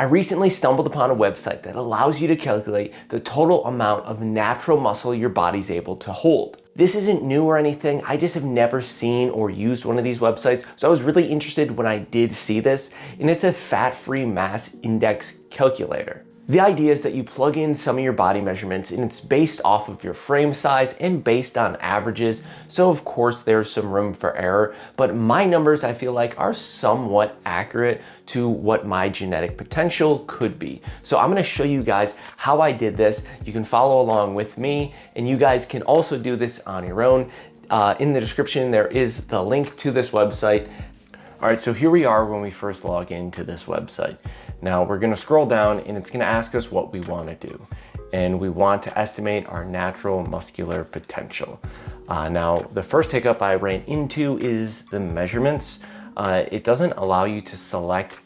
I recently stumbled upon a website that allows you to calculate the total amount of natural muscle your body's able to hold. This isn't new or anything, I just have never seen or used one of these websites, so I was really interested when I did see this, and it's a fat-free mass index calculator. The idea is that you plug in some of your body measurements and it's based off of your frame size and based on averages. So of course there's some room for error, but my numbers I feel like are somewhat accurate to what my genetic potential could be. So I'm gonna show you guys how I did this. You can follow along with me and you guys can also do this on your own. In the description, there is the link to this website. All right, so here we are when we first log into this website. Now we're gonna scroll down and it's gonna ask us what we wanna do. And we want to estimate our natural muscular potential. Now, the first hiccup I ran into is the measurements. It doesn't allow you to select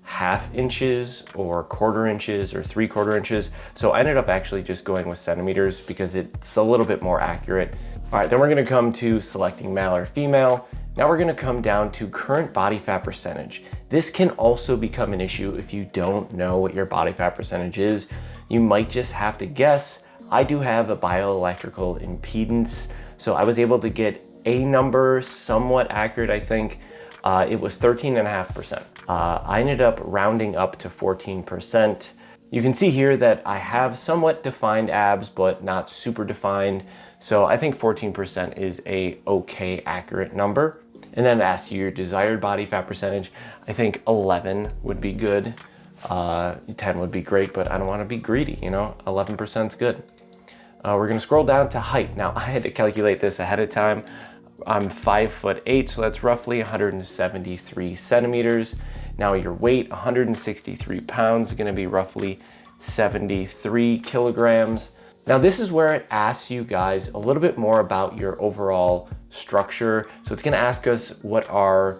half inches or quarter inches or 3/4 inches. So I ended up actually just going with centimeters because it's a little bit more accurate. All right, then we're gonna come to selecting male or female. Now we're gonna come down to current body fat percentage. This can also become an issue if you don't know what your body fat percentage is. You might just have to guess. I do have a bioelectrical impedance, so I was able to get a number somewhat accurate, I think. It was 13.5%. I ended up rounding up to 14%. You can see here that I have somewhat defined abs, but not super defined. So I think 14% is a okay accurate number. And then it asks you your desired body fat percentage. I think 11 would be good. 10 would be great, but I don't want to be greedy, you know, 11% is good. We're gonna scroll down to height. Now I had to calculate this ahead of time. I'm 5'8", so that's roughly 173 centimeters. Now your weight, 163 pounds, is gonna be roughly 73 kilograms. Now this is where it asks you guys a little bit more about your overall structure. So it's gonna ask us what our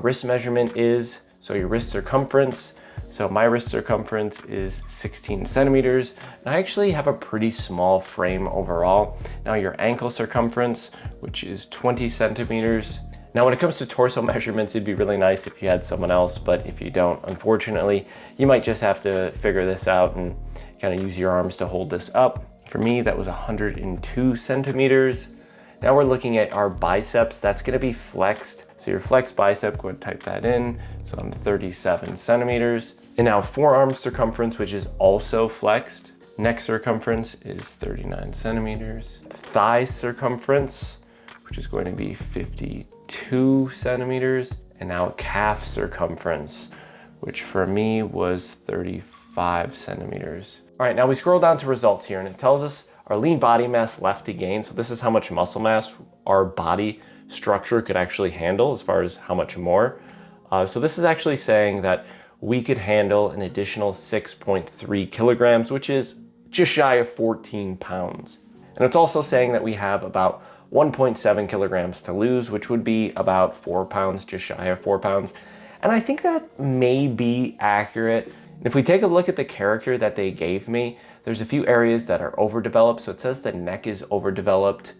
wrist measurement is. So your wrist circumference. So my wrist circumference is 16 centimeters. And I actually have a pretty small frame overall. Now your ankle circumference, which is 20 centimeters. Now when it comes to torso measurements, it'd be really nice if you had someone else, but if you don't, unfortunately, you might just have to figure this out and kind of use your arms to hold this up. For me, that was 102 centimeters. Now we're looking at our biceps. That's gonna be flexed. So your flexed bicep, go ahead and type that in. So I'm 37 centimeters. And now forearm circumference, which is also flexed. Neck circumference is 39 centimeters. Thigh circumference, which is going to be 52 centimeters. And now calf circumference, which for me was 35 centimeters. All right, now we scroll down to results here and it tells us our lean body mass left to gain. So this is how much muscle mass our body structure could actually handle as far as how much more. So this is actually saying that we could handle an additional 6.3 kilograms, which is just shy of 14 pounds. And it's also saying that we have about 1.7 kilograms to lose, which would be about 4 pounds, just shy of 4 pounds. And I think that may be accurate. If we take a look at the character that they gave me, there's a few areas that are overdeveloped. So it says the neck is overdeveloped.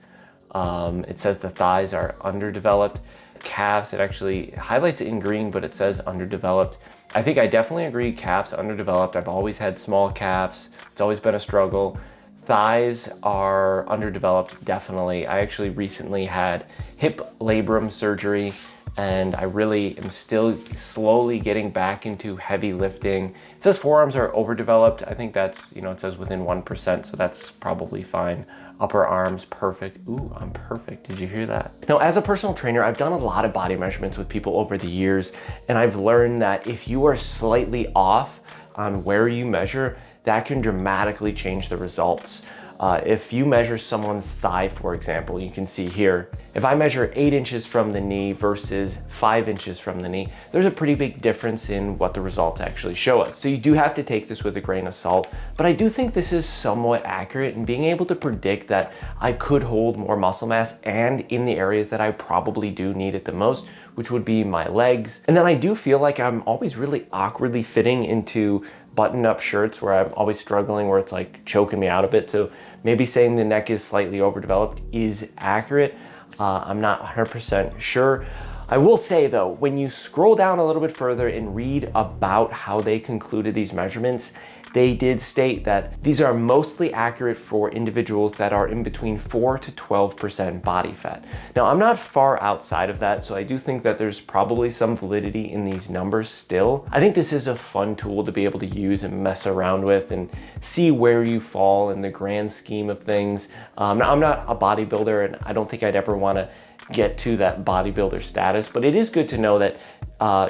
It says the thighs are underdeveloped. Calves, it actually highlights it in green, but it says underdeveloped. I think I definitely agree calves underdeveloped. I've always had small calves. It's always been a struggle. Thighs are underdeveloped, definitely. I actually recently had hip labrum surgery and I really am still slowly getting back into heavy lifting. It says forearms are overdeveloped. I think that's, you know, it says within 1%, so that's probably fine. Upper arms, perfect. Ooh, I'm perfect. Did you hear that? Now, as a personal trainer, I've done a lot of body measurements with people over the years, and I've learned that if you are slightly off on where you measure, that can dramatically change the results. If you measure someone's thigh, for example, you can see here, if I measure 8 inches from the knee versus 5 inches from the knee, there's a pretty big difference in what the results actually show us. So you do have to take this with a grain of salt, but I do think this is somewhat accurate in being able to predict that I could hold more muscle mass and in the areas that I probably do need it the most, which would be my legs. And then I do feel like I'm always really awkwardly fitting into button-up shirts where I'm always struggling, where it's like choking me out a bit. So maybe saying the neck is slightly overdeveloped is accurate. I'm not 100% sure. I will say though, when you scroll down a little bit further and read about how they concluded these measurements, they did state that these are mostly accurate for individuals that are in between 4 to 12% body fat. Now, I'm not far outside of that, so I do think that there's probably some validity in these numbers still. I think this is a fun tool to be able to use and mess around with and see where you fall in the grand scheme of things. Now, I'm not a bodybuilder, and I don't think I'd ever want to get to that bodybuilder status, but it is good to know that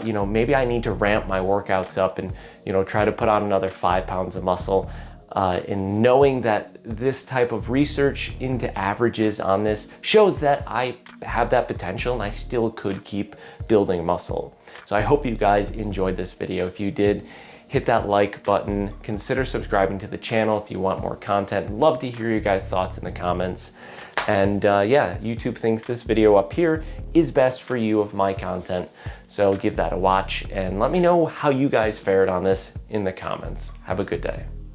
you know, maybe I need to ramp my workouts up and, you know, try to put on another 5 pounds of muscle. And knowing that this type of research into averages on this shows that I have that potential and I still could keep building muscle. So I hope you guys enjoyed this video. If you did, hit that like button, consider subscribing to the channel if you want more content. Love to hear your guys' thoughts in the comments. And yeah, YouTube thinks this video up here is best for you of my content. So give that a watch and let me know how you guys fared on this in the comments. Have a good day.